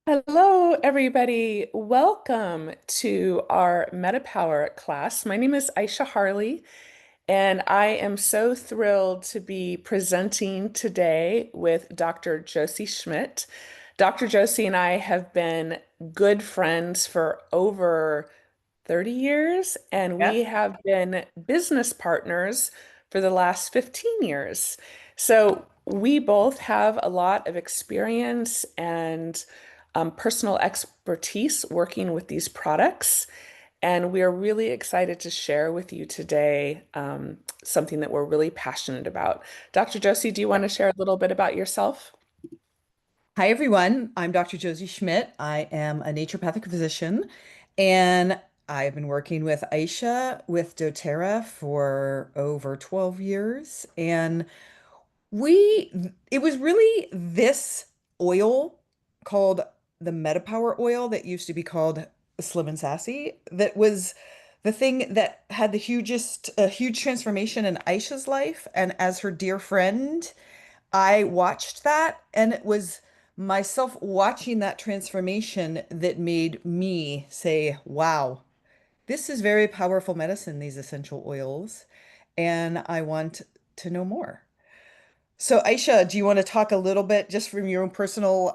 Hello, everybody. Welcome to our MetaPWR class. My name is Aisha Harley, and I am so thrilled to be presenting today with Dr. Josie Schmidt. Dr. Josie and I have been good friends for over 30 years, and we Yes. have been business partners for the last 15 years. So we both have a lot of experience and personal expertise working with these products. And we are really excited to share with you today something that we're really passionate about. Dr. Josie, do you want to share a little bit about yourself? Hi, everyone. I'm Dr. Josie Schmidt. I am a naturopathic physician, and I've been working with Aisha with doTERRA for over 12 years. And we, it was really this oil called the MetaPWR oil that used to be called Slim and Sassy that was the thing that had the huge transformation in Aisha's life. And as her dear friend, I watched that, and it was myself watching that transformation that made me say, wow, this is very powerful medicine, these essential oils, and I want to know more. So, Aisha, do you want to talk a little bit just from your own personal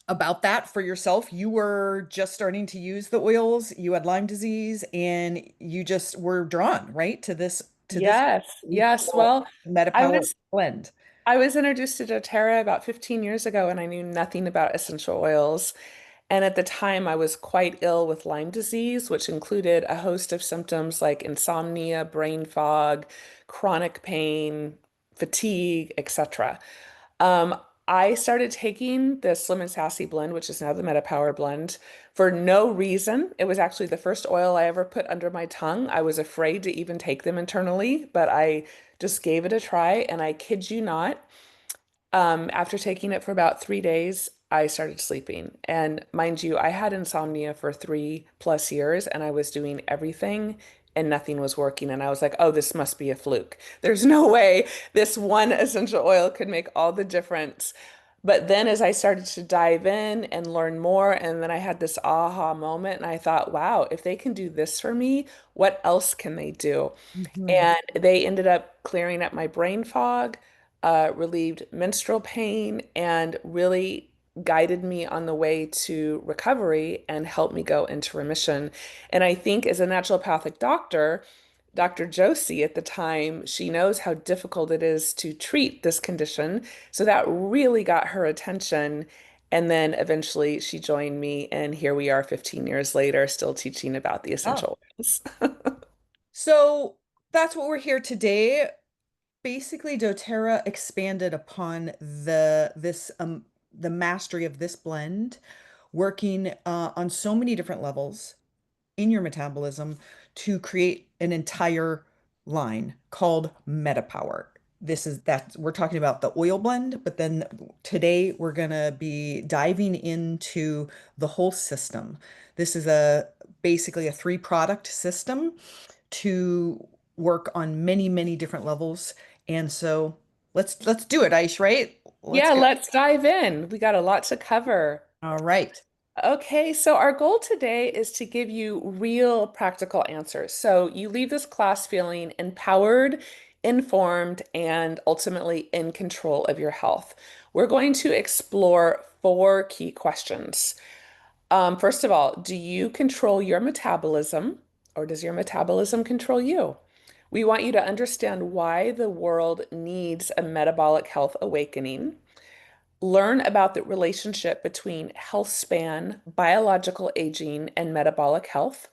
about that for yourself? You were just starting to use the oils, you had Lyme disease, and you just were drawn, right, to this Yes, yes. cool Well, I MetaPWR was blend. I was introduced to doTERRA about 15 years ago, and I knew nothing about essential oils. And at the time, I was quite ill with Lyme disease, which included a host of symptoms like insomnia, brain fog, chronic pain, fatigue, etc. Um, I started taking the Slim and Sassy blend, which is now the MetaPWR blend, for no reason. It was actually the first oil I ever put under my tongue. I was afraid to even take them internally, but I just gave it a try. And I kid you not, after taking it for about 3 days, I started sleeping. And mind you, I had insomnia for 3+ years and I was doing everything and nothing was working. And I was like, oh, this must be a fluke. There's no way this one essential oil could make all the difference. But then as I started to dive in and learn more, and then I had this aha moment and I thought, wow, if they can do this for me, what else can they do? Mhm. And they ended up clearing up my brain fog, relieved menstrual pain, and really guided me on the way to recovery and helped me go into remission. And I think as a naturopathic doctor, Dr. Josie at the time, she knows how difficult it is to treat this condition. So that really got her attention. And then eventually she joined me, and here we are 15 years later, still teaching about the Oh, essential oils. so that's what we're here today. Basically, doTERRA expanded upon the mastery of this blend, working on so many different levels in your metabolism to create an entire line called MetaPWR. This is that we're talking about the oil blend, but then today we're gonna be diving into the whole system. This is a basically a three product system to work on many, many different levels. And so let's do it, Aish, right? Let's Yeah, go. let's dive in. We got a lot to cover. All right. Okay, so our goal today is to give you real practical answers. So you leave this class feeling empowered, informed, and ultimately in control of your health. We're going to explore four key questions. First of all, do you control your metabolism, or does your metabolism control you? We want you to understand why the world needs a metabolic health awakening. Learn about the relationship between health span, biological aging, and metabolic health,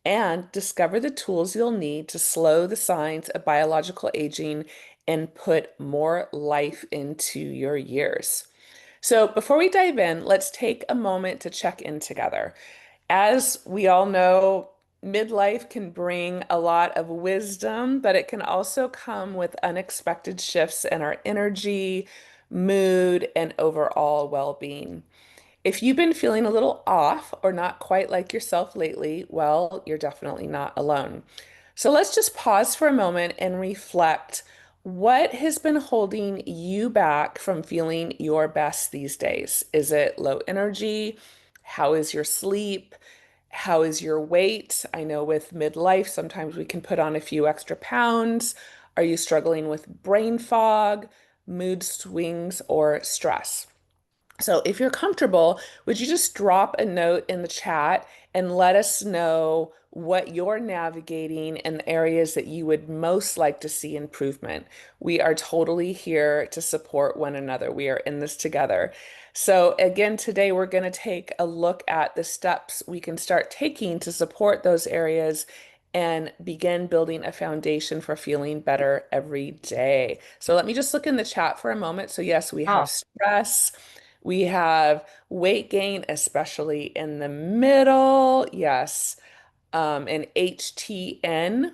and discover the tools you'll need to slow the signs of biological aging and put more life into your years. So, before we dive in, let's take a moment to check in together. As we all know, midlife can bring a lot of wisdom, but it can also come with unexpected shifts in our energy, mood, and overall well-being. If you've been feeling a little off or not quite like yourself lately, well, you're definitely not alone. So let's just pause for a moment and reflect. What has been holding you back from feeling your best these days? Is it low energy? How is your sleep? How is your weight? I know with midlife, sometimes we can put on a few extra pounds. Are you struggling with brain fog, mood swings, or stress? So if you're comfortable, would you just drop a note in the chat and let us know what you're navigating and the areas that you would most like to see improvement? We are totally here to support one another. We are in this together. So again, today we're going to take a look at the steps we can start taking to support those areas and begin building a foundation for feeling better every day. So let me just look in the chat for a moment. So yes, we have Ah, stress. We have weight gain, especially in the middle. Yes. And HTN.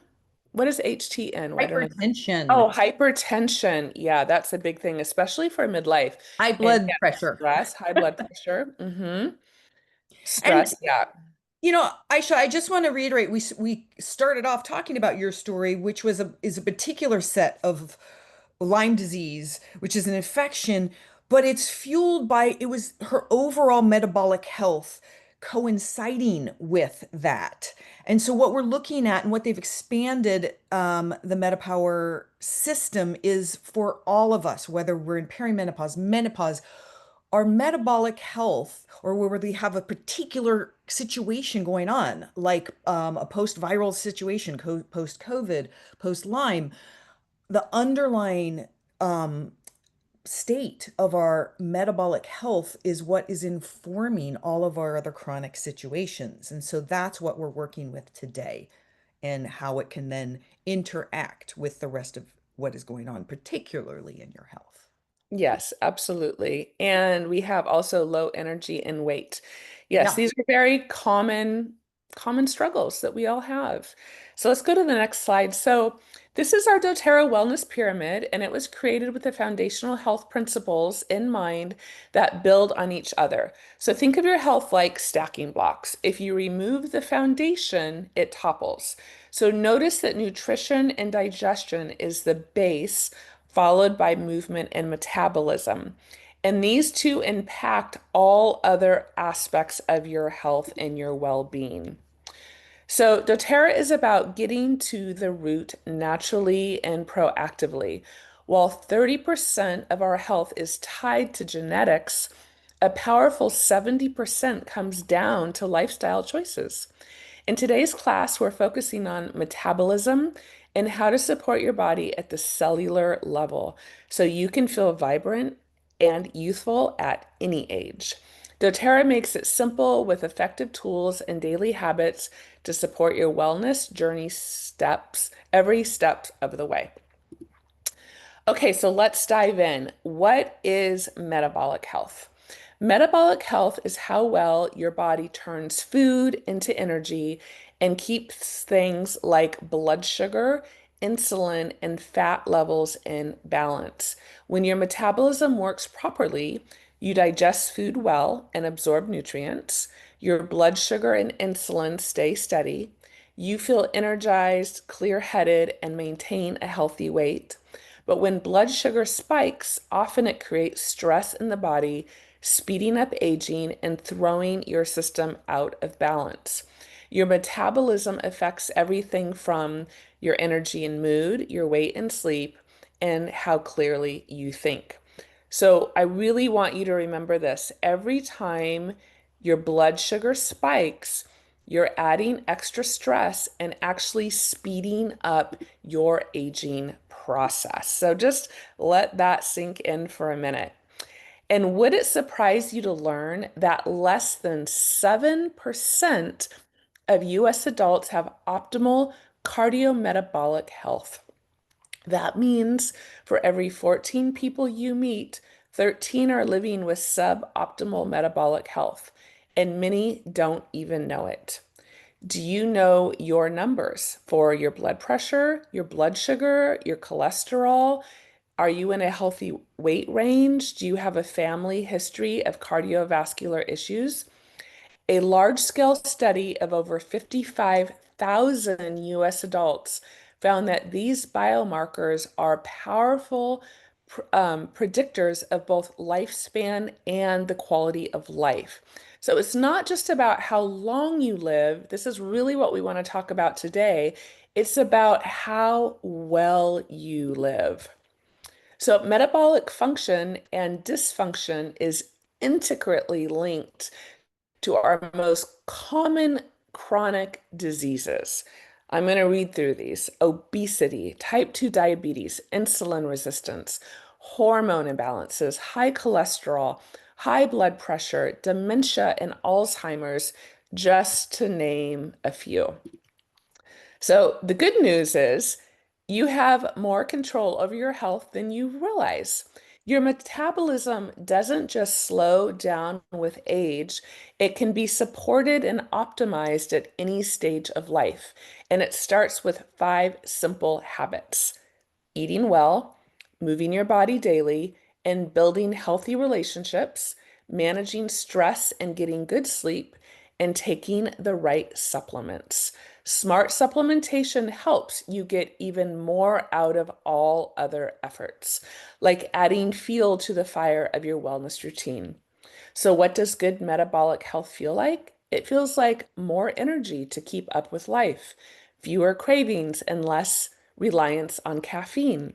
What is HTN? Why don't I? hypertension, Oh, hypertension. Yeah, that's a big thing, especially for midlife. high And blood yeah, pressure. stress, high blood pressure. And Stress. Yeah. Aisha, I just want to reiterate, we started off talking about your story, which was a is a particular set of Lyme disease, which is an infection, but it's fueled by it was her overall metabolic health coinciding with that. And so what we're looking at and what they've expanded the MetaPWR system is for all of us, whether we're in perimenopause, menopause, our metabolic health, or where we have a particular situation going on, like a post-viral situation, post-COVID, post-Lyme, the underlying um, state of our metabolic health is what is informing all of our other chronic situations. And so that's what we're working with today and how it can then interact with the rest of what is going on, particularly in your health. Yes, absolutely. And we have also low energy and weight. Yes, Yeah. these are very common struggles that we all have. So let's go to the next slide. So this is our doTERRA Wellness Pyramid, and it was created with the foundational health principles in mind that build on each other. So think of your health like stacking blocks. If you remove the foundation, it topples. So notice that nutrition and digestion is the base followed by movement and metabolism. And these two impact all other aspects of your health and your well-being. So, doTERRA is about getting to the root naturally and proactively. While 30% of our health is tied to genetics, a powerful 70% comes down to lifestyle choices. In today's class, we're focusing on metabolism and how to support your body at the cellular level so you can feel vibrant and youthful at any age. doTERRA makes it simple with effective tools and daily habits to support your wellness journey steps every step of the way. Okay, so let's dive in. What is metabolic health? Metabolic health is how well your body turns food into energy and keeps things like blood sugar, insulin, and fat levels in balance. When your metabolism works properly, you digest food well and absorb nutrients. Your blood sugar and insulin stay steady. You feel energized, clear-headed, and maintain a healthy weight. But when blood sugar spikes, often it creates stress in the body, speeding up aging and throwing your system out of balance. Your metabolism affects everything from your energy and mood, your weight and sleep, and how clearly you think. So I really want you to remember this. Every time your blood sugar spikes, you're adding extra stress and actually speeding up your aging process. So just let that sink in for a minute. And would it surprise you to learn that less than 7% of US adults have optimal cardiometabolic health? That means for every 14 people you meet, 13 are living with suboptimal metabolic health, and many don't even know it. Do you know your numbers for your blood pressure, your blood sugar, your cholesterol? Are you in a healthy weight range? Do you have a family history of cardiovascular issues? A large scale study of over 55,000 US adults found that these biomarkers are powerful predictors of both lifespan and the quality of life. So it's not just about how long you live. This is really what we want to talk about today. It's about how well you live. So, metabolic function and dysfunction is intricately linked to our most common chronic diseases. I'm going to read through these: obesity, type 2 diabetes, insulin resistance, hormone imbalances, high cholesterol, high blood pressure, dementia, and Alzheimer's, just to name a few. So the good news is you have more control over your health than you realize. Your metabolism doesn't just slow down with age, it can be supported and optimized at any stage of life. And it starts with five simple habits: eating well, moving your body daily, and building healthy relationships, managing stress and getting good sleep, and taking the right supplements. Smart supplementation helps you get even more out of all other efforts, like adding fuel to the fire of your wellness routine. So, what does good metabolic health feel like? It feels like more energy to keep up with life, fewer cravings, and less reliance on caffeine,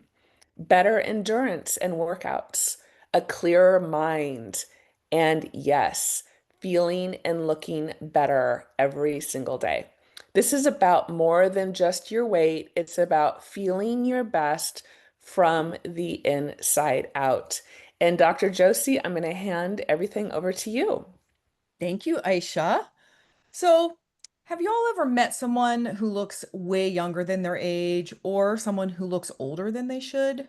better endurance and workouts, a clearer mind, and yes, feeling and looking better every single day. This is about more than just your weight, it's about feeling your best from the inside out. And Dr. Josie, I'm going to hand everything over to you. Thank you, Aisha. So, have you all ever met someone who looks way younger than their age or someone who looks older than they should?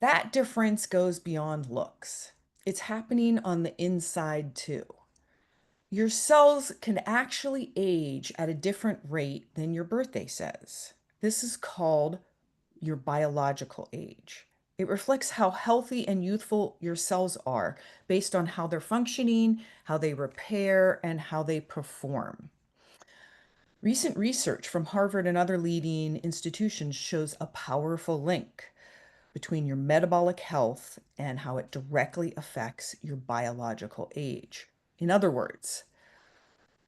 That difference goes beyond looks. It's happening on the inside too. Your cells can actually age at a different rate than your birthday says. This is called your biological age. It reflects how healthy and youthful your cells are based on how they're functioning, how they repair, and how they perform. Recent research from Harvard and other leading institutions shows a powerful link between your metabolic health and how it directly affects your biological age. In other words,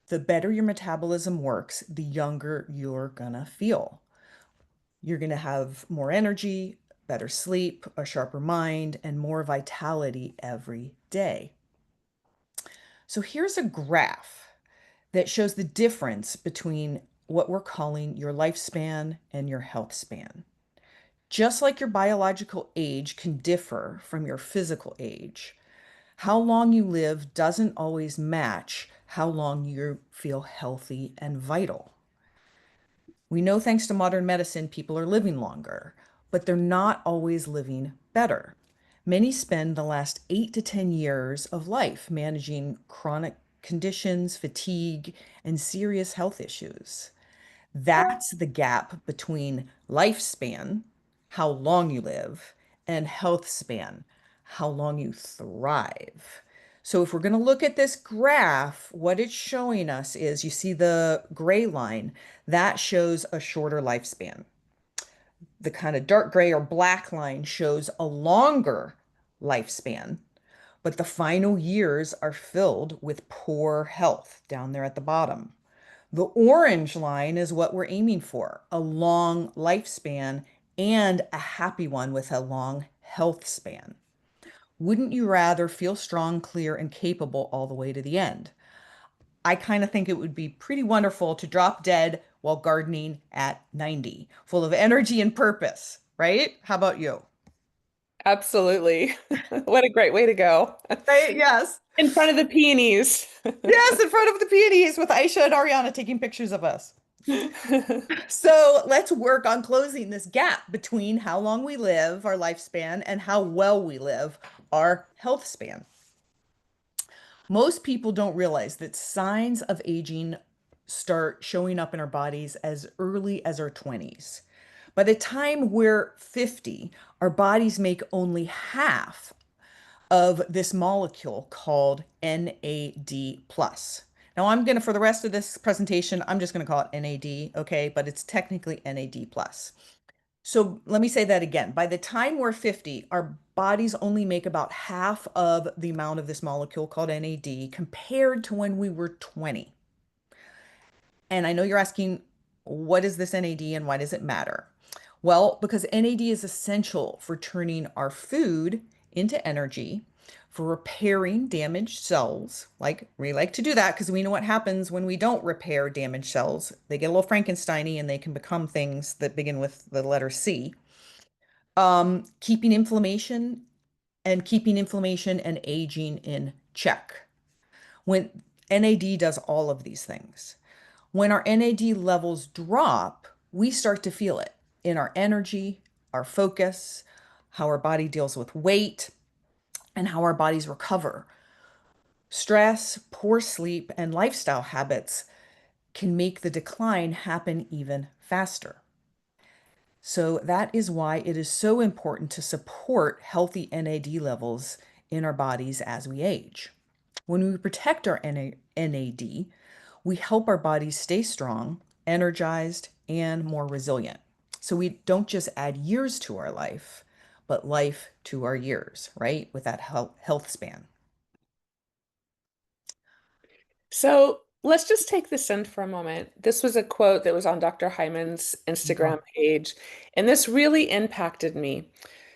the better your metabolism works, the younger you're gonna feel. You're gonna have more energy, better sleep, a sharper mind, and more vitality every day. So here's a graph that shows the difference between what we're calling your lifespan and your health span. Just like your biological age can differ from your physical age, how long you live doesn't always match how long you feel healthy and vital. We know thanks to modern medicine, people are living longer, but they're not always living better. Many spend the last 8 to 10 years of life managing chronic conditions, fatigue, and serious health issues. That's the gap between lifespan, how long you live, and health span, how long you thrive. So if we're going to look at this graph, what it's showing us is you see the gray line, that shows a shorter lifespan. The kind of dark gray or black line shows a longer lifespan, but the final years are filled with poor health down there at the bottom. The orange line is what we're aiming for, a long lifespan and a happy one with a long health span. Wouldn't you rather feel strong, clear, and capable all the way to the end? I kind of think it would be pretty wonderful to drop dead while gardening at 90, full of energy and purpose, right? How about you? Absolutely. What a great way to go. Right? Yes. In front of the peonies. Yes, in front of the peonies with Aisha and Ariana taking pictures of us. So let's work on closing this gap between how long we live, our lifespan, and how well we live, our health span. Most people don't realize that signs of aging start showing up in our bodies as early as our 20s. By the time we're 50, our bodies make only half of this molecule called NAD+. Now for the rest of this presentation, I'm just gonna call it NAD, okay? But it's technically NAD plus. So let me say that again. By the time we're 50, our bodies only make about half of the amount of this molecule called NAD compared to when we were 20. And I know you're asking, what is this NAD and why does it matter? Well, because NAD is essential for turning our food into energy, for repairing damaged cells. Like we like to do that because we know what happens when we don't repair damaged cells. They get a little Frankensteiny and they can become things that begin with the letter C. Keeping inflammation and aging in check. When NAD does all of these things. When our NAD levels drop, we start to feel it in our energy, our focus, how our body deals with weight, and how our bodies recover. Stress, poor sleep, and lifestyle habits can make the decline happen even faster. So that is why it is so important to support healthy NAD levels in our bodies as we age. When we protect our NAD, we help our bodies stay strong, energized, and more resilient. So we don't just add years to our life, but life to our years, right? With that health span. So let's just take this in for a moment. This was a quote that was on Dr. Hyman's Yeah. Instagram page, and this really impacted me.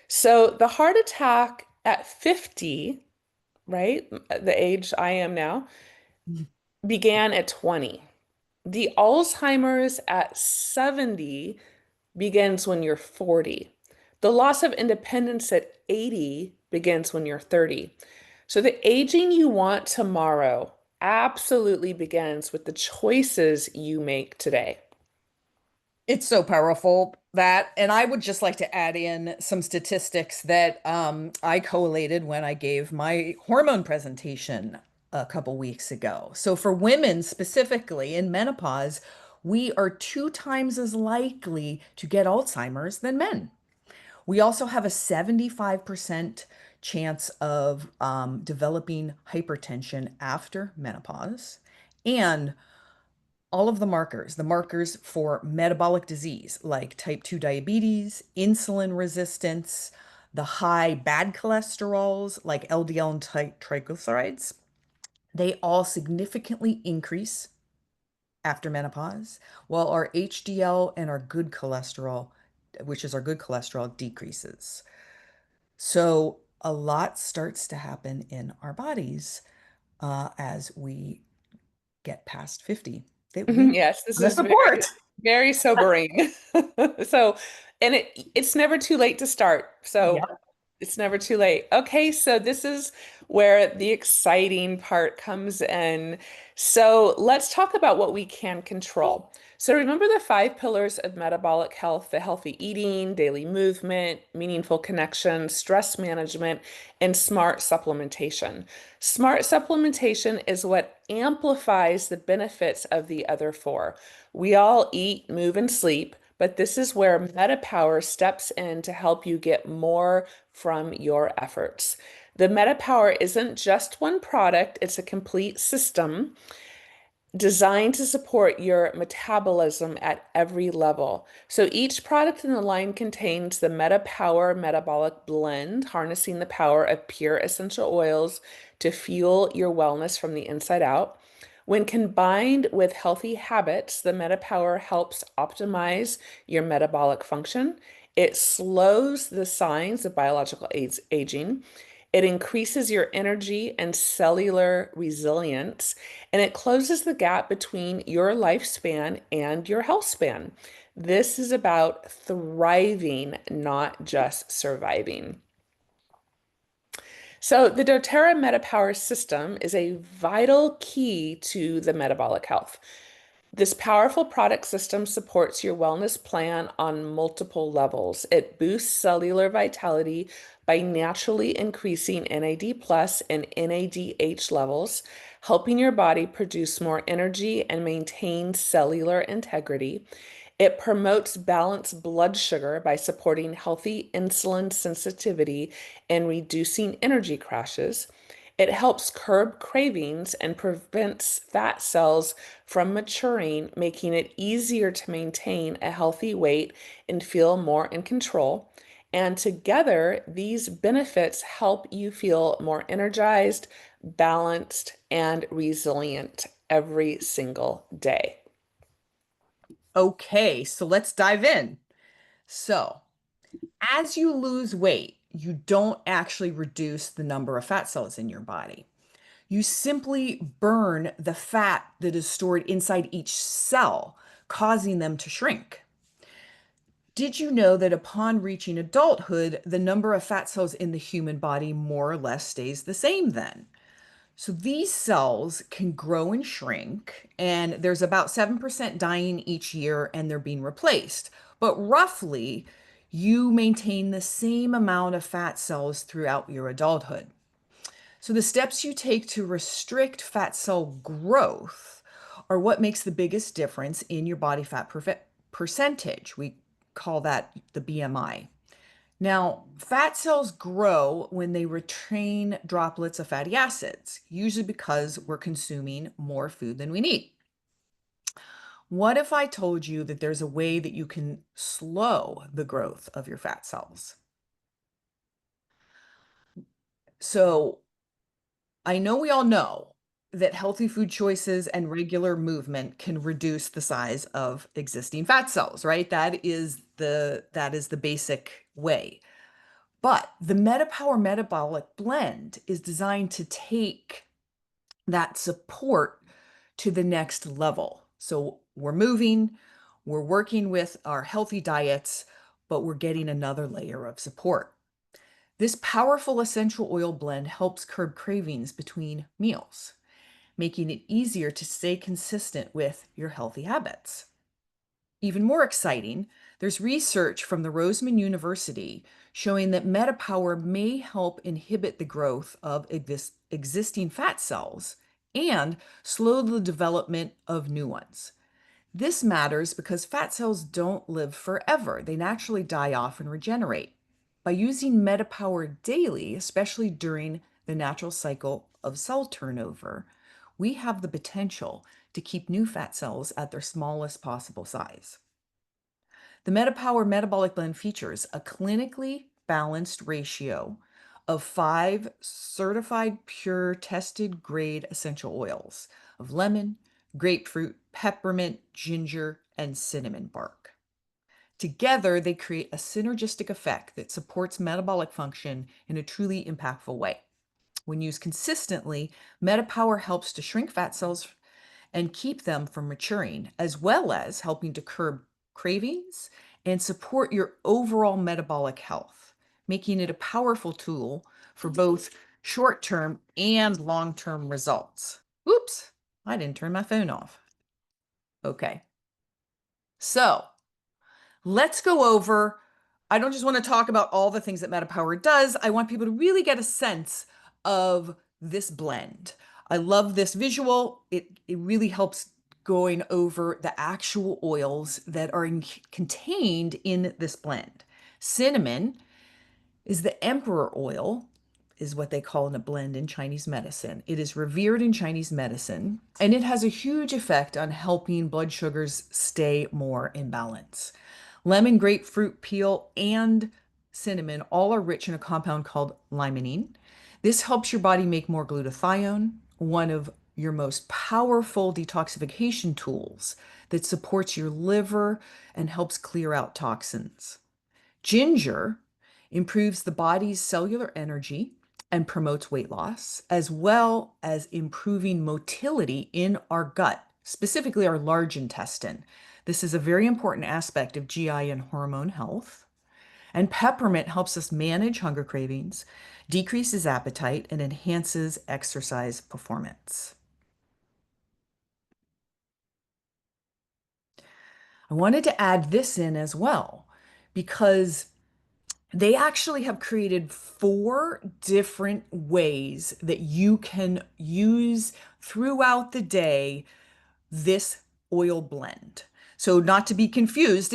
So the heart attack at 50, right, the age I am now, began at 20. The Alzheimer's at 70 begins when you're 40. The loss of independence at 80 begins when you're 30. So the aging you want tomorrow absolutely begins with the choices you make today. It's so powerful that, and I would just like to add in some statistics that I collated when I gave my hormone presentation a couple weeks ago. So for women specifically in menopause, we are 2 times as likely to get Alzheimer's than men. We also have a 75% chance of developing hypertension after menopause. And all of the markers for metabolic disease like type 2 diabetes, insulin resistance, the high bad cholesterols like LDL and triglycerides, they all significantly increase after menopause, while our HDL and our good cholesterol, which is our good cholesterol, decreases. So a lot starts to happen in our bodies as we get past 50 that we Yes, this want to is very, support. very sobering. So, and it's never too late to start. So Yep. it's never too late. Okay, so this is where the exciting part comes in. So let's talk about what we can control. So remember the 5 pillars of metabolic health, the healthy eating, daily movement, meaningful connection, stress management, and smart supplementation. Smart supplementation is what amplifies the benefits of the other four. We all eat, move, and sleep, but this is where MetaPWR steps in to help you get more from your efforts. The MetaPWR isn't just one product, it's a complete system designed to support your metabolism at every level. So each product in the line contains the MetaPWR Metabolic Blend, harnessing the power of pure essential oils to fuel your wellness from the inside out. When combined with healthy habits, the MetaPWR helps optimize your metabolic function. It slows the signs of biological aging. It increases your energy and cellular resilience, and it closes the gap between your lifespan and your health span. This is about thriving, not just surviving. So, the doTERRA MetaPWR system is a vital key to the metabolic health. This powerful product system supports your wellness plan on multiple levels. It boosts cellular vitality by naturally increasing NAD plus and NADH levels, helping your body produce more energy and maintain cellular integrity. It promotes balanced blood sugar by supporting healthy insulin sensitivity and reducing energy crashes. It helps curb cravings and prevents fat cells from maturing, making it easier to maintain a healthy weight and feel more in control. And together, these benefits help you feel more energized, balanced, and resilient every single day. Okay, so let's dive in. So, as you lose weight, you don't actually reduce the number of fat cells in your body. You simply burn the fat that is stored inside each cell, causing them to shrink. Did you know that upon reaching adulthood, the number of fat cells in the human body more or less stays the same then? So these cells can grow and shrink, and there's about 7% dying each year and they're being replaced. But roughly, you maintain the same amount of fat cells throughout your adulthood. So the steps you take to restrict fat cell growth are what makes the biggest difference in your body fat percentage. We call that the BMI. Now, fat cells grow when they retain droplets of fatty acids, usually because we're consuming more food than we need. What if I told you that there's a way that you can slow the growth of your fat cells? So, I know we all know that healthy food choices and regular movement can reduce the size of existing fat cells, right? That is the basic way. But the MetaPWR Metabolic Blend is designed to take that support to the next level. So we're moving, we're working with our healthy diets, but we're getting another layer of support. This powerful essential oil blend helps curb cravings between meals, making it easier to stay consistent with your healthy habits. Even more exciting, there's research from the Roseman University showing that MetaPWR may help inhibit the growth of existing fat cells and slow the development of new ones. This matters because fat cells don't live forever. They naturally die off and regenerate. By using MetaPWR daily, especially during the natural cycle of cell turnover, we have the potential to keep new fat cells at their smallest possible size. The MetaPWR Metabolic Blend features a clinically balanced ratio of 5 certified pure tested grade essential oils of lemon, grapefruit, peppermint, ginger, and cinnamon bark. Together, they create a synergistic effect that supports metabolic function in a truly impactful way. When used consistently, MetaPWR helps to shrink fat cells and keep them from maturing, as well as helping to curb cravings and support your overall metabolic health, making it a powerful tool for both short term and long term results. Oops, I didn't turn my phone off. Okay, so let's go over. I don't just want to talk about all the things that MetaPWR does. I want people to really get a sense of this blend. I love this visual. It really helps going over the actual oils that are contained in this blend. Cinnamon is the emperor oil, is what they call in a blend in Chinese medicine. It is revered in Chinese medicine, and it has a huge effect on helping blood sugars stay more in balance. Lemon, grapefruit peel, and cinnamon all are rich in a compound called limonene. This helps your body make more glutathione, one of your most powerful detoxification tools that supports your liver and helps clear out toxins. Ginger improves the body's cellular energy and promotes weight loss, as well as improving motility in our gut, specifically our large intestine. This is a very important aspect of GI and hormone health. And peppermint helps us manage hunger cravings, decreases appetite, and enhances exercise performance. I wanted to add this in as well because they actually have created 4 different ways that you can use throughout the day this oil blend. So not to be confused,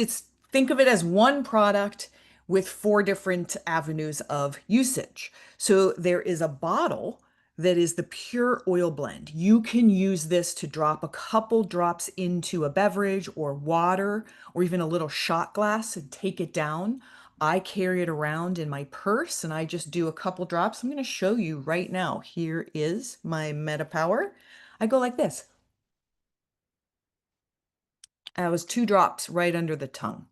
think of it as one product with 4 different avenues of usage. So there is a bottle that is the pure oil blend. You can use this to drop a couple drops into a beverage or water or even a little shot glass and take it down. I carry it around in my purse and I just do a couple drops. I'm going to show you right now. Here is my MetaPWR. I go like this. That was 2 drops right under the tongue.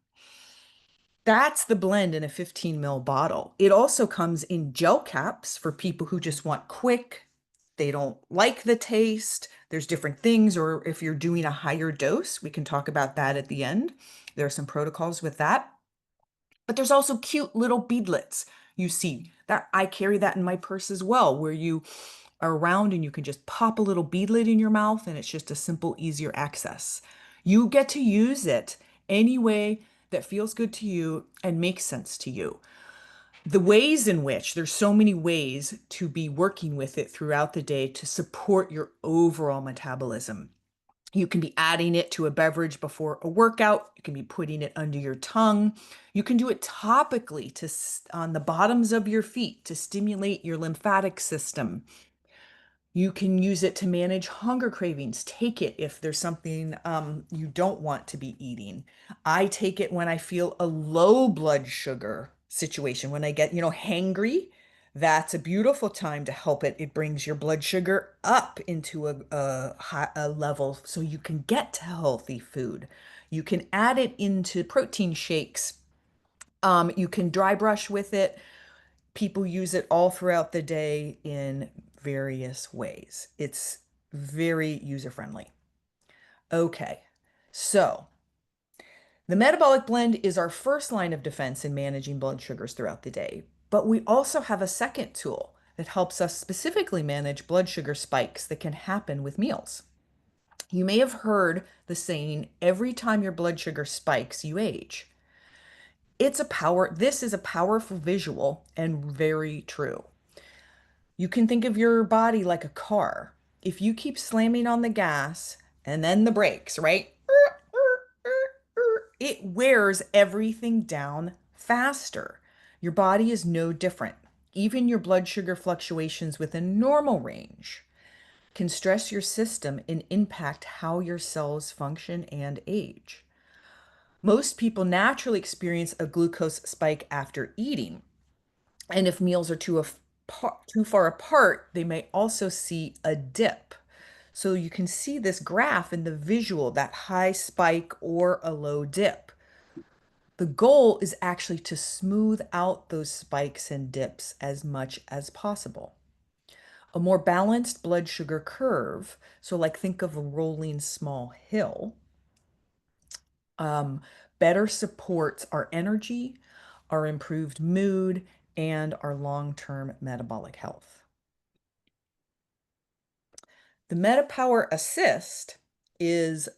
That's the blend in a 15 ml bottle. It also comes in gel caps for people who just want quick. They don't like the taste. There's different things, or if you're doing a higher dose, we can talk about that at the end. There are some protocols with that. But there's also cute little beadlets. You see that I carry that in my purse as well, where you are around and you can just pop a little beadlet in your mouth and it's just a simple, easier access. You get to use it any way that feels good to you and makes sense to you. The ways in which there's so many ways to be working with it throughout the day to support your overall metabolism. You can be adding it to a beverage before a workout. You can be putting it under your tongue. You can do it topically on the bottoms of your feet to stimulate your lymphatic system. You can use it to manage hunger cravings. Take it if there's something you don't want to be eating. I take it when I feel a low blood sugar situation, when I get, hangry. That's a beautiful time to help it. It brings your blood sugar up into a level so you can get to healthy food. You can add it into protein shakes. You can dry brush with it. People use it all throughout the day in various ways. It's very user friendly. Okay, so the metabolic blend is our first line of defense in managing blood sugars throughout the day, but we also have a second tool that helps us specifically manage blood sugar spikes that can happen with meals. You may have heard the saying, every time your blood sugar spikes, you age. This is a powerful visual and very true. You can think of your body like a car. If you keep slamming on the gas and then the brakes, right? It wears everything down faster. Your body is no different. Even your blood sugar fluctuations within normal range can stress your system and impact how your cells function and age. Most people naturally experience a glucose spike after eating. And if meals are too far apart, they may also see a dip. So you can see this graph in the visual, that high spike or a low dip. The goal is actually to smooth out those spikes and dips as much as possible. A more balanced blood sugar curve, so like think of a rolling small hill, um, better supports our energy, our improved mood, and our long-term metabolic health. The MetaPWR Assist is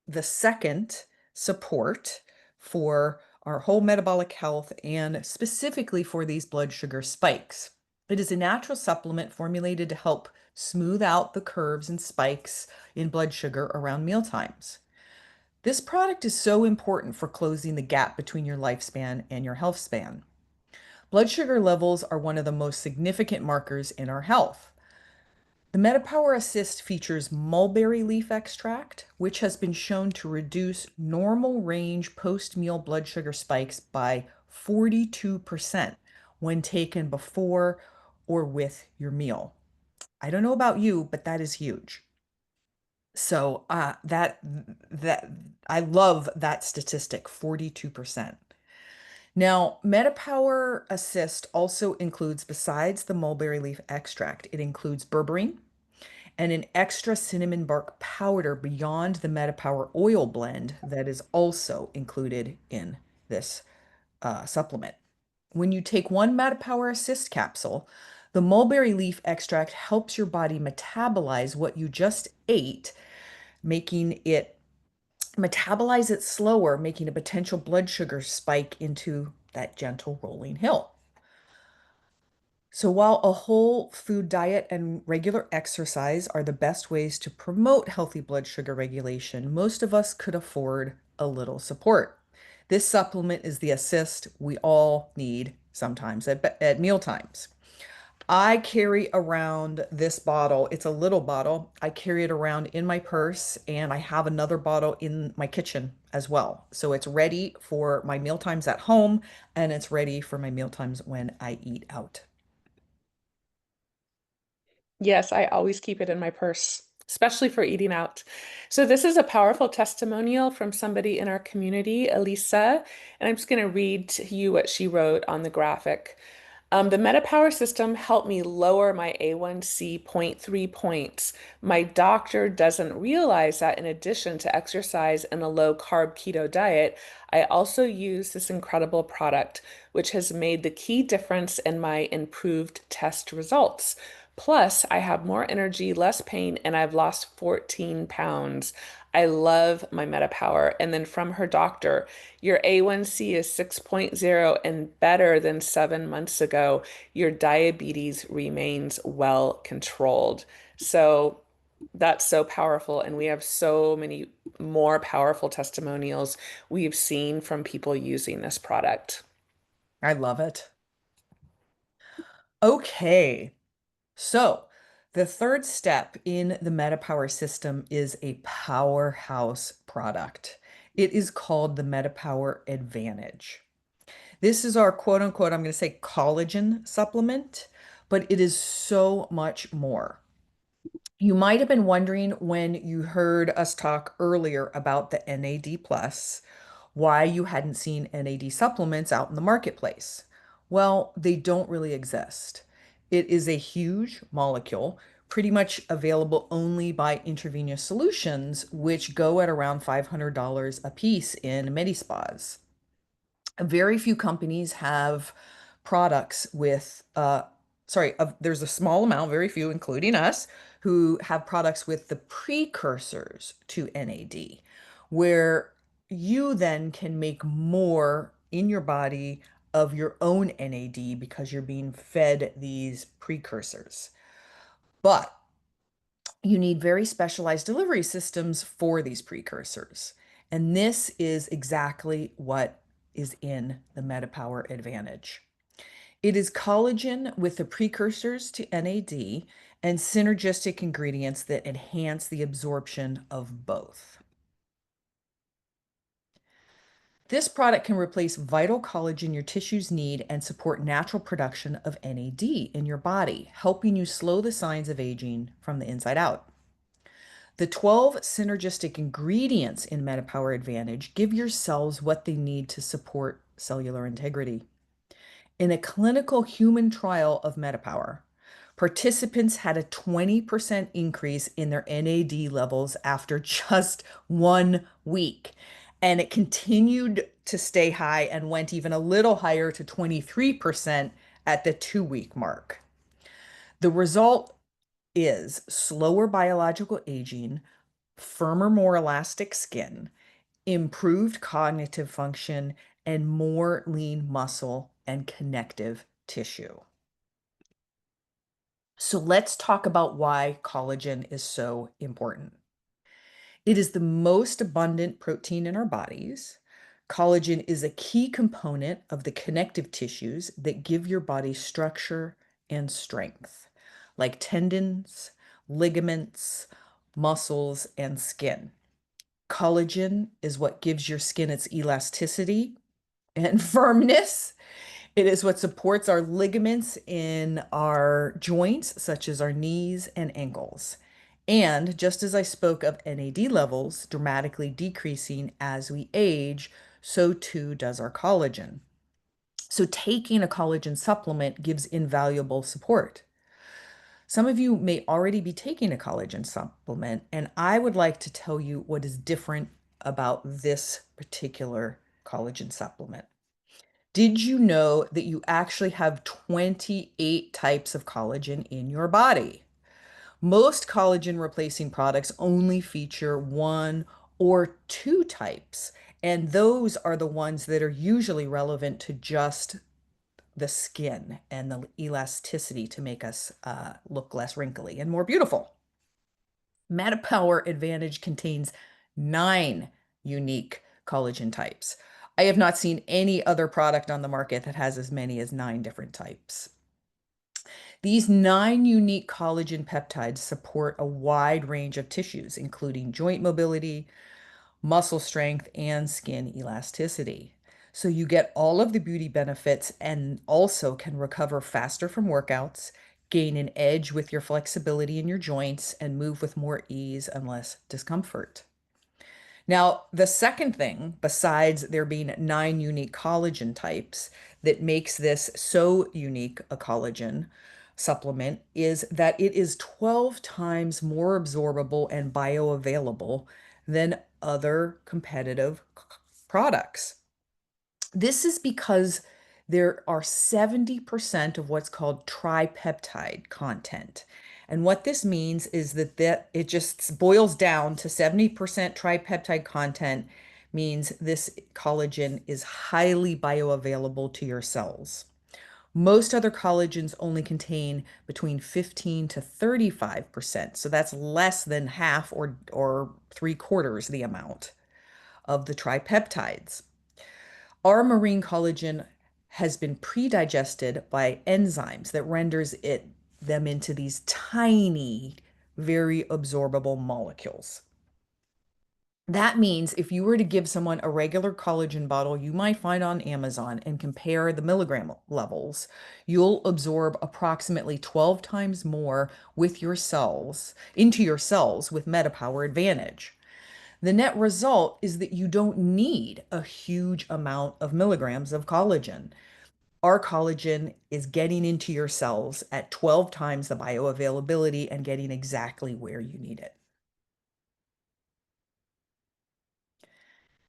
the second support for our whole metabolic health and specifically for these blood sugar spikes. It is a natural supplement formulated to help smooth out the curves and spikes in blood sugar around meal times. This product is so important for closing the gap between your lifespan and your health span. Blood sugar levels are one of the most significant markers in our health. The MetaPWR Assist features mulberry leaf extract, which has been shown to reduce normal range post-meal blood sugar spikes by 42% when taken before or with your meal. I don't know about you, but that is huge. So that I love that statistic, 42%. Now, MetaPWR Assist also includes, besides the mulberry leaf extract, it includes berberine and an extra cinnamon bark powder beyond the MetaPWR oil blend that is also included in this supplement. When you take one MetaPWR Assist capsule, the mulberry leaf extract helps your body metabolize what you just ate, making it metabolize it slower, making a potential blood sugar spike into that gentle rolling hill. So while a whole food diet and regular exercise are the best ways to promote healthy blood sugar regulation, most of us could afford a little support. This supplement is the assist we all need sometimes at meal times. I carry around this bottle. It's a little bottle. I carry it around in my purse, and I have another bottle in my kitchen as well. So it's ready for my meal times at home, and it's ready for my meal times when I eat out. Yes, I always keep it in my purse, especially for eating out. So, this is a powerful testimonial from somebody in our community, Elisa, and I'm just going to read to you what she wrote on the graphic. The MetaPWR system helped me lower my A1C zero point 0.3 points. My doctor doesn't realize that in addition to exercise and a low carb keto diet, I also use this incredible product, which has made the key difference in my improved test results. Plus, I have more energy, less pain, and I've lost 14 pounds. I love my MetaPWR. And then from her doctor, your A1C is 6.0 and better than 7 months ago. Your diabetes remains well controlled. So that's so powerful. And we have so many more powerful testimonials we've seen from people using this product. I love it. Okay. So, the third step in the MetaPWR system is a powerhouse product. It is called the MetaPWR Advantage. This is our quote unquote, I'm going to say collagen supplement, but it is so much more. You might have been wondering when you heard us talk earlier about the NAD plus, why you hadn't seen NAD supplements out in the marketplace. Well, they don't really exist. It is a huge molecule, pretty much available only by intravenous solutions, which go at around $500 a piece in medi spas. Very few companies have products with there's a small amount, very few, including us, who have products with the precursors to NAD, where you then can make more in your body of your own NAD because you're being fed these precursors. But you need very specialized delivery systems for these precursors. And this is exactly what is in the MetaPWR Advantage. It is collagen with the precursors to NAD and synergistic ingredients that enhance the absorption of both. This product can replace vital collagen your tissues need and support natural production of NAD in your body, helping you slow the signs of aging from the inside out. The 12 synergistic ingredients in MetaPWR Advantage give your cells what they need to support cellular integrity. In a clinical human trial of MetaPWR, participants had a 20% increase in their NAD levels after just 1 week. And it continued to stay high and went even a little higher to 23% at the 2 week mark. The result is slower biological aging, firmer, more elastic skin, improved cognitive function, and more lean muscle and connective tissue. So let's talk about why collagen is so important. It is the most abundant protein in our bodies. Collagen is a key component of the connective tissues that give your body structure and strength, like tendons, ligaments, muscles, and skin. Collagen is what gives your skin its elasticity and firmness. It is what supports our ligaments in our joints, such as our knees and ankles. And just as I spoke of NAD levels dramatically decreasing as we age, so too does our collagen. So taking a collagen supplement gives invaluable support. Some of you may already be taking a collagen supplement, and I would like to tell you what is different about this particular collagen supplement. Did you know that you actually have 28 types of collagen in your body? Most collagen replacing products only feature one or two types, and those are the ones that are usually relevant to just the skin and the elasticity to make us look less wrinkly and more beautiful. MetaPWR Advantage contains 9 unique collagen types. I have not seen any other product on the market that has as many as 9 different types. These 9 unique collagen peptides support a wide range of tissues, including joint mobility, muscle strength, and skin elasticity. So you get all of the beauty benefits and also can recover faster from workouts, gain an edge with your flexibility in your joints, and move with more ease and less discomfort. Now, the second thing, besides there being 9 unique collagen types that makes this so unique a collagen supplement, is that it is 12 times more absorbable and bioavailable than other competitive products. This is because there are 70% of what's called tripeptide content. And what this means is that it just boils down to 70% tripeptide content means this collagen is highly bioavailable to your cells. Most other collagens only contain between 15 to 35%. So that's less than half or three-quarters the amount of the tripeptides. Our marine collagen has been pre-digested by enzymes that renders them into these tiny, very absorbable molecules. That means if you were to give someone a regular collagen bottle you might find on Amazon and compare the milligram levels, you'll absorb approximately 12 times more with your cells, into your cells with MetaPWR Advantage. The net result is that you don't need a huge amount of milligrams of collagen. Our collagen is getting into your cells at 12 times the bioavailability and getting exactly where you need it.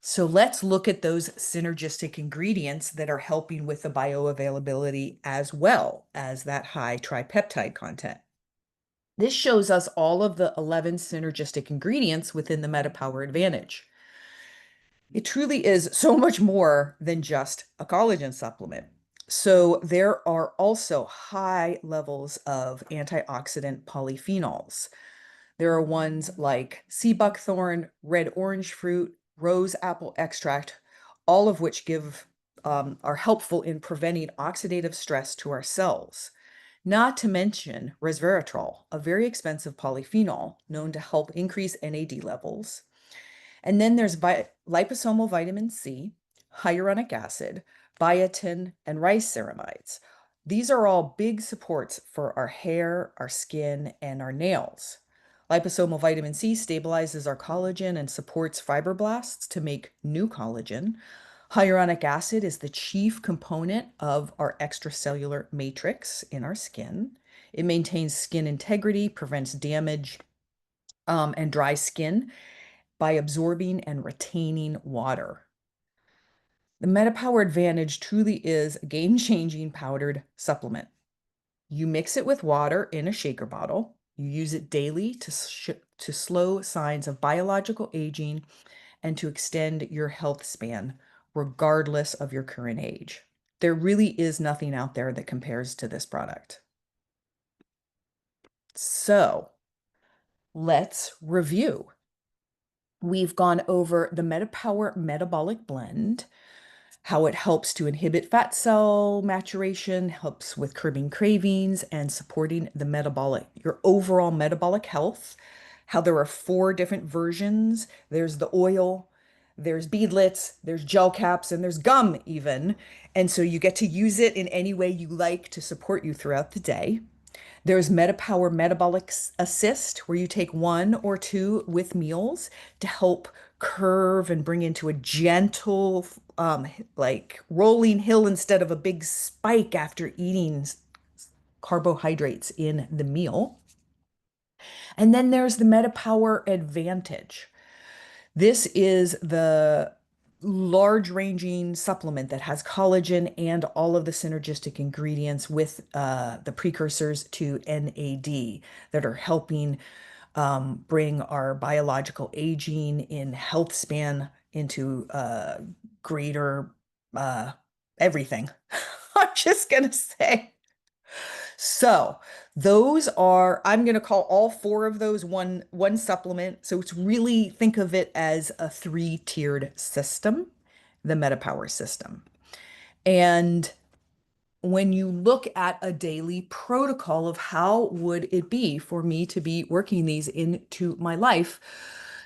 So let's look at those synergistic ingredients that are helping with the bioavailability as well as that high tripeptide content. This shows us all of the 11 synergistic ingredients within the MetaPWR Advantage. It truly is so much more than just a collagen supplement. So there are also high levels of antioxidant polyphenols. There are ones like sea buckthorn, red orange fruit, rose apple extract, all of which are helpful in preventing oxidative stress to our cells. Not to mention resveratrol, a very expensive polyphenol known to help increase NAD levels. And then there's liposomal vitamin C, hyaluronic acid, biotin, and riceramides. These are all big supports for our hair, our skin, and our nails. Liposomal vitamin C stabilizes our collagen and supports fibroblasts to make new collagen. Hyaluronic acid is the chief component of our extracellular matrix in our skin. It maintains skin integrity, prevents damage, and dry skin by absorbing and retaining water. The MetaPWR Advantage truly is a game-changing powdered supplement. You mix it with water in a shaker bottle. You use it daily to slow signs of biological aging and to extend your health span, regardless of your current age. There really is nothing out there that compares to this product. So let's review. We've gone over the MetaPWR Metabolic Blend, how it helps to inhibit fat cell maturation, helps with curbing cravings and supporting your overall metabolic health, how there are 4 different versions. There's the oil, there's beadlets, there's gel caps, and there's gum even. And so you get to use it in any way you like to support you throughout the day. There's MetaPWR Metabolic Assist, where you take 1 or 2 with meals to help curve and bring into a gentle, like rolling hill instead of a big spike after eating carbohydrates in the meal. And then there's the MetaPWR Advantage. This is the large ranging supplement that has collagen and all of the synergistic ingredients with the precursors to NAD that are helping bring our biological aging in health span into greater everything. I'm just going to say. So those are, I'm going to call all 4 of those one supplement. So it's really, think of it as a 3-tiered system, the MetaPWR system. And when you look at a daily protocol of how would it be for me to be working these into my life,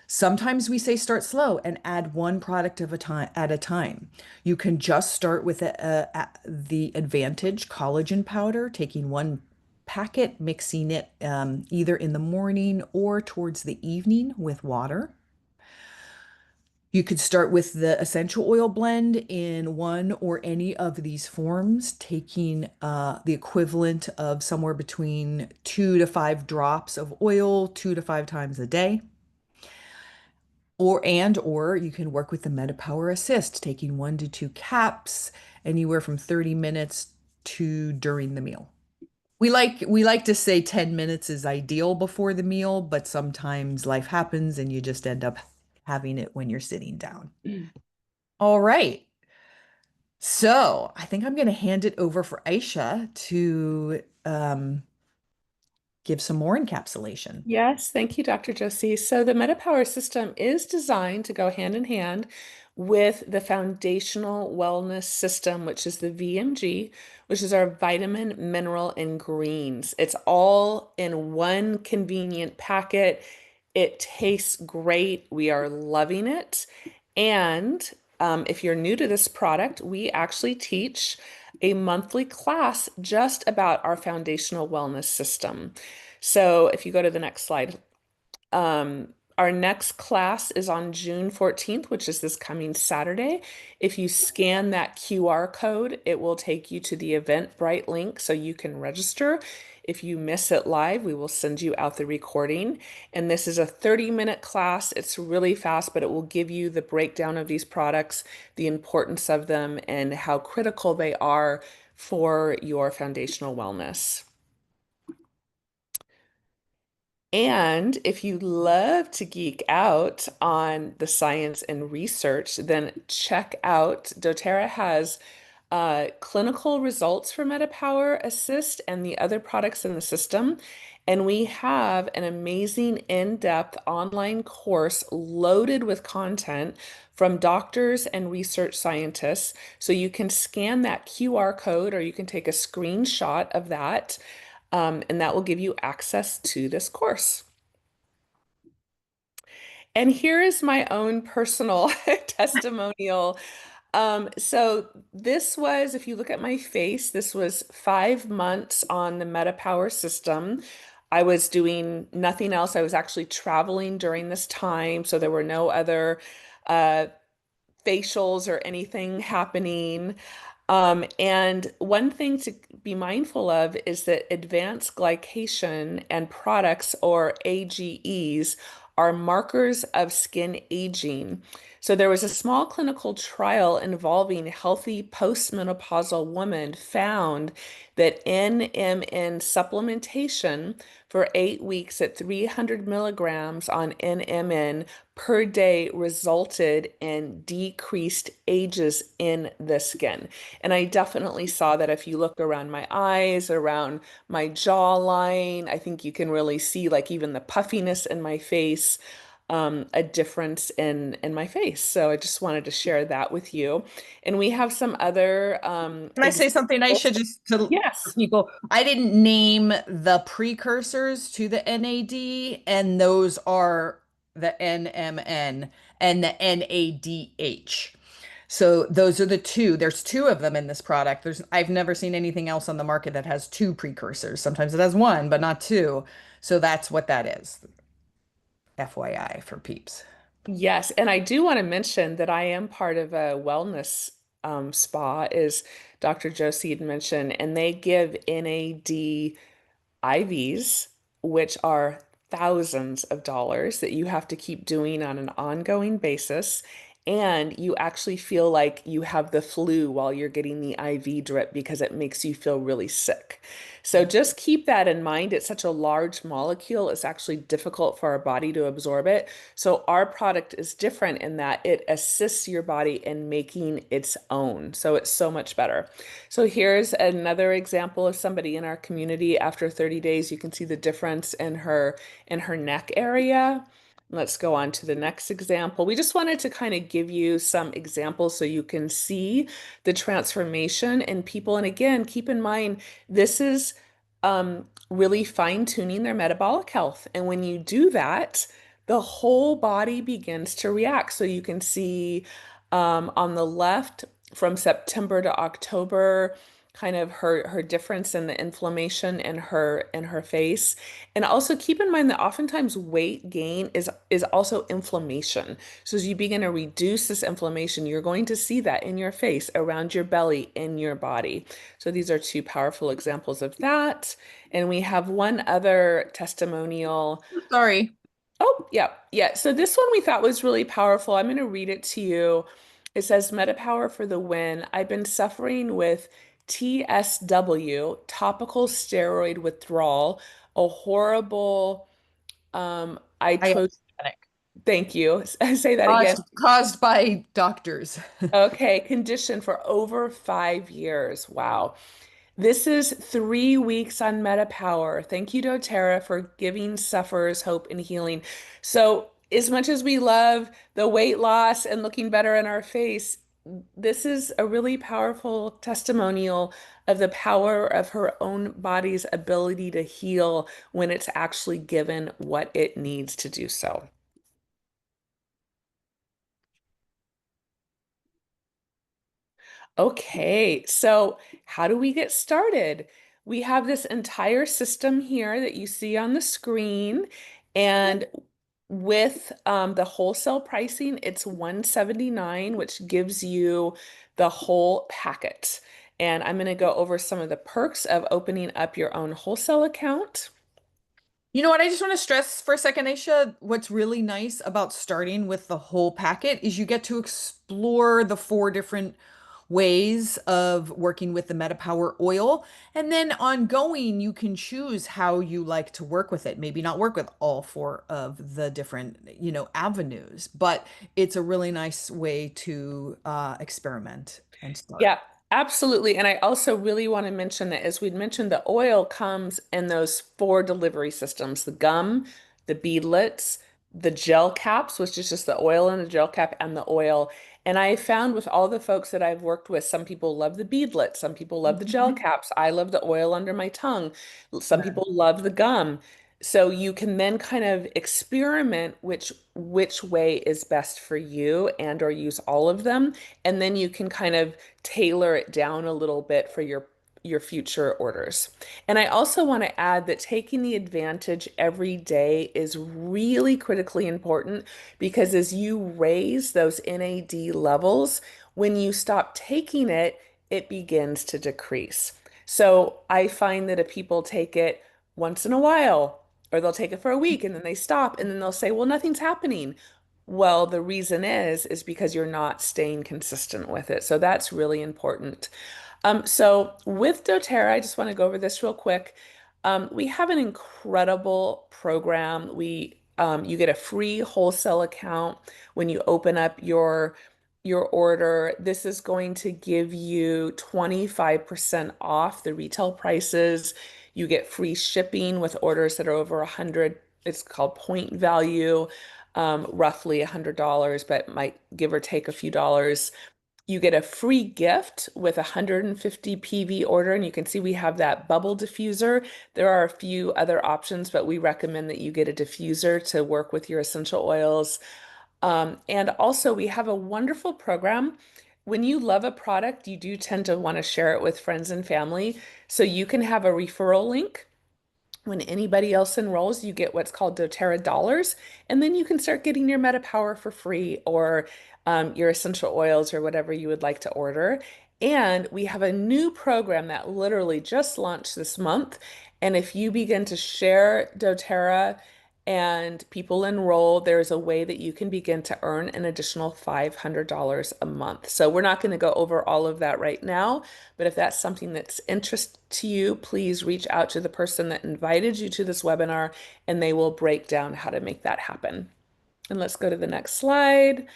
sometimes we say start slow and add one product of a time at a time. You can just start with the Advantage collagen powder, taking one packet, mixing it either in the morning or towards the evening with water. You could start with the essential oil blend in one or any of these forms, taking the equivalent of somewhere between 2 to 5 drops of oil 2 to 5 times a day. Or you can work with the MetaPWR Assist, taking 1 to 2 caps anywhere from 30 minutes to during the meal. We like to say 10 minutes is ideal before the meal, but sometimes life happens and you just end up having it when you're sitting down. All right. So I think I'm going to hand it over for Aisha to give some more encapsulation. Yes, thank you, Dr. Josie. So the MetaPWR system is designed to go hand in hand with the foundational wellness system, which is the VMG, which is our vitamin, mineral, and greens. It's all in one convenient packet. It tastes great. We are loving it. And if you're new to this product, we actually teach a monthly class just about our foundational wellness system. So if you go to the next slide, our next class is on June 14th, which is this coming Saturday. If you scan that QR code, it will take you to the Eventbrite link so you can register. If you miss it live, we will send you out the recording. And this is a 30-minute class. It's really fast, but it will give you the breakdown of these products, the importance of them, and how critical they are for your foundational wellness. And if you love to geek out on the science and research, then check out doTERRA has clinical results for MetaPWR Assist and the other products in the system. And we have an amazing in-depth online course loaded with content from doctors and research scientists. So you can scan that QR code or you can take a screenshot of that and that will give you access to this course. And here is my own personal testimonial. So this was, if you look at my face, this was 5 months on the MetaPWR system. I was doing nothing else. I was actually traveling during this time, so there were no other uh, facials or anything happening. And one thing to be mindful of is that advanced glycation and products, or AGEs, are markers of skin aging. So there was a small clinical trial involving healthy postmenopausal women found that NMN supplementation for 8 weeks at 300 milligrams on NMN per day resulted in decreased ages in the skin. And I definitely saw that if you look around my eyes, around my jawline, I think you can really see like even the puffiness in my face, a difference in my face. So I just wanted to share that with you. And we have some other Can I say something, examples. Aisha, just to for Yes. people? I didn't name the precursors to the NAD, and those are the NMN and the NADH. So those are the two. There's two of them in this product. I've never seen anything else on the market that has two precursors. Sometimes it has one, but not two. So that's what that is. FYI for peeps. Yes, and I do want to mention that I am part of a wellness spa, as Dr. Josie had mentioned, and they give NAD IVs, which are thousands of dollars that you have to keep doing on an ongoing basis. And you actually feel like you have the flu while you're getting the IV drip because it makes you feel really sick. So just keep that in mind. It's such a large molecule, it's actually difficult for our body to absorb it. So our product is different in that it assists your body in making its own. So it's so much better. So here's another example of somebody in our community. After 30 days, you can see the difference in her neck area. Let's go on to the next example. We just wanted to kind of give you some examples so you can see the transformation in people. And again, keep in mind, this is really fine-tuning their metabolic health. And when you do that, the whole body begins to react. So you can see on the left from September to October, kind of her difference in the inflammation in her face. And also keep in mind that oftentimes weight gain is also inflammation. So as you begin to reduce this inflammation, you're going to see that in your face, around your belly, in your body. So these are two powerful examples of that. And we have one other testimonial. Sorry. Oh, yeah, yeah. So this one we thought was really powerful. I'm going to read it to you. It says, MetaPWR for the win. I've been suffering with TSW, topical steroid withdrawal, a horrible, I I chose, thank you. Say that again. caused by doctors. Okay, condition for over 5 years. Wow. This is 3 weeks on MetaPWR. Thank you, doTERRA, for giving sufferers hope and healing. So, as much as we love the weight loss and looking better in our face, this is a really powerful testimonial of the power of her own body's ability to heal when it's actually given what it needs to do so. Okay, so how do we get started? We have this entire system here that you see on the screen, and with the wholesale pricing, it's 179, which gives you the whole packet. And I'm going to go over some of the perks of opening up your own wholesale account. You know what? I just want to stress for a second, Aisha, what's really nice about starting with the whole packet is you get to explore the four different ways of working with the MetaPWR oil. And then ongoing, you can choose how you like to work with it. Maybe not work with all four of the different, avenues, but it's a really nice way to experiment and start. Yeah, absolutely. And I also really want to mention that as we'd mentioned, the oil comes in those four delivery systems, the gum, the beadlets, the gel caps, which is just the oil in the gel cap and the oil. And I found with all the folks that I've worked with, some people love the beadlets, some people love the gel Mhm. caps. I love the oil under my tongue. Some people love the gum. So you can then kind of experiment which way is best for you and or use all of them. And then you can kind of tailor it down a little bit for your future orders. And I also want to add that taking the advantage every day is really critically important because as you raise those NAD levels, when you stop taking it, it begins to decrease. So I find that if people take it once in a while, or they'll take it for a week and then they stop and then they'll say, well, nothing's happening. Well, the reason is because you're not staying consistent with it. So that's really important. So with doTERRA, I just want to go over this real quick. We have an incredible program. You get a free wholesale account when you open up your order. This is going to give you 25% off the retail prices. You get free shipping with orders that are over 100. It's called point value, roughly $100, but might give or take a few dollars. You get a free gift with a 150 PV order, and you can see we have that bubble diffuser. There are a few other options, but we recommend that you get a diffuser to work with your essential oils. And also, we have a wonderful program. When you love a product, you do tend to want to share it with friends and family. So you can have a referral link when anybody else enrolls, you get what's called doTERRA dollars, and then you can start getting your MetaPWR for free or your essential oils or whatever you would like to order. And we have a new program that literally just launched this month. And if you begin to share doTERRA and people enroll, there's a way that you can begin to earn an additional $500 a month. So we're not going to go over all of that right now, but if that's something that's interest to you, please reach out to the person that invited you to this webinar and they will break down how to make that happen. And let's go to the next slide.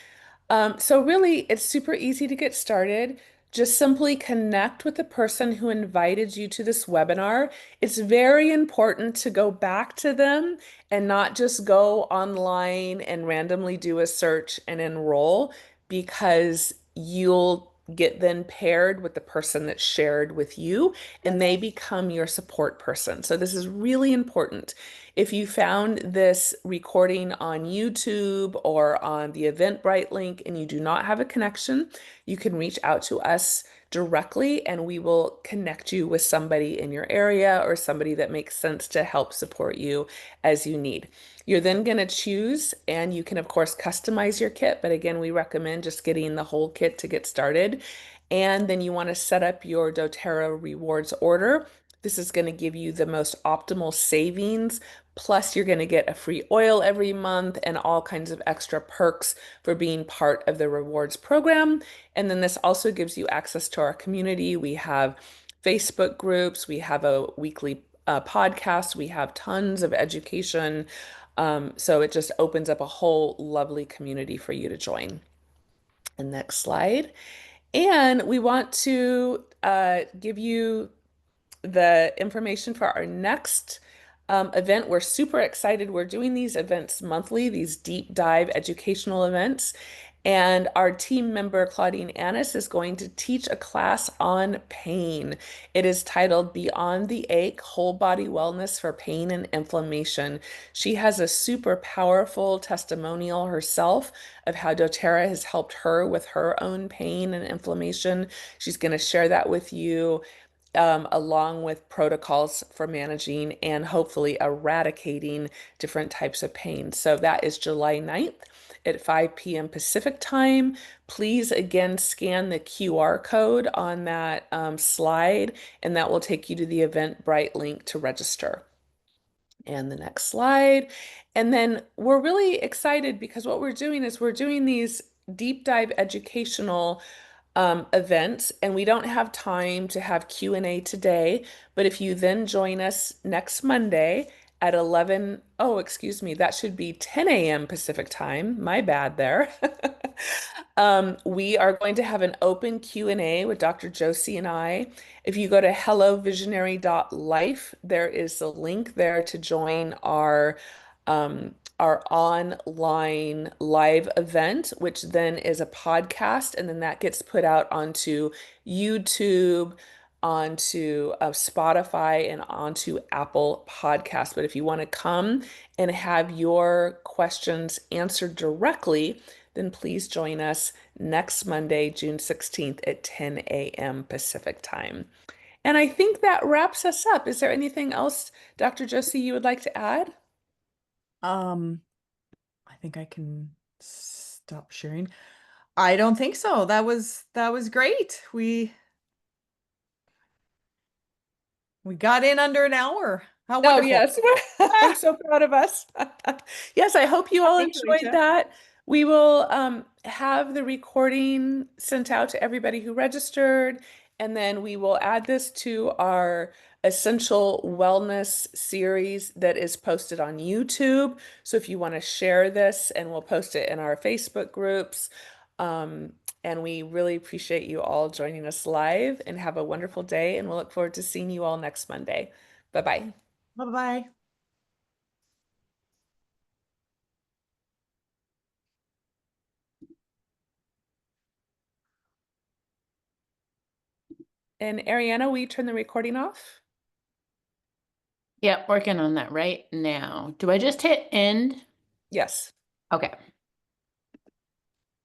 So really, it's super easy to get started. Just simply connect with the person who invited you to this webinar. It's very important to go back to them and not just go online and randomly do a search and enroll because you'll get then paired with the person that shared with you and they become your support person. So this is really important. If you found this recording on YouTube or on the Eventbrite link and you do not have a connection, you can reach out to us directly and we will connect you with somebody in your area or somebody that makes sense to help support you as you need. You're then going to choose, and you can, of course, customize your kit. But again, we recommend just getting the whole kit to get started. And then you want to set up your doTERRA rewards order. This is going to give you the most optimal savings. Plus, you're going to get a free oil every month and all kinds of extra perks for being part of the rewards program. And then this also gives you access to our community. We have Facebook groups, we have a weekly podcast, we have tons of education. So it just opens up a whole lovely community for you to join. And next slide. And we want to give you the information for our next event. We're super excited. We're doing these events monthly, these deep dive educational events. And our team member, Claudine Annis, is going to teach a class on pain. It is titled Beyond the Ache, Whole Body Wellness for Pain and Inflammation. She has a super powerful testimonial herself of how doTERRA has helped her with her own pain and inflammation. She's going to share that with you along with protocols for managing and hopefully eradicating different types of pain. So that is July 9th at 5 p.m. Pacific time. Please again scan the QR code on that slide, and that will take you to the Eventbrite link to register. And the next slide. And then we're really excited because what we're doing is we're doing these deep dive educational events, and we don't have time to have Q&A today, but if you then join us next Monday at 11, oh, excuse me, that should be 10 a.m. Pacific time. My bad there. We are going to have an open Q&A with Dr. Josie and I. If you go to hellovisionary.life, there is a link there to join our online live event, which then is a podcast, and then that gets put out onto YouTube, onto Spotify, and onto Apple Podcasts. But if you want to come and have your questions answered directly, then please join us next Monday, June 16th at 10 a.m. Pacific time. And I think that wraps us up. Is there anything else, Dr. Josie, you would like to add? Um, I think I can stop sharing. I don't think so. That was great. We got in under an hour. How Oh, wonderful. yes. I'm so proud of us. Yes, I hope you all Thank you, enjoyed Alicia. that. We will have the recording sent out to everybody who registered, and then we will add this to our Essential Wellness series that is posted on YouTube. So if you want to share this, and we'll post it in our Facebook groups. Um, and we really appreciate you all joining us live, and have a wonderful day, and we'll look forward to seeing you all next Monday. Bye-bye. Bye-bye. And Ariana, will you turn the recording off? Yep, working on that right now. Do I just hit end? Yes. Okay.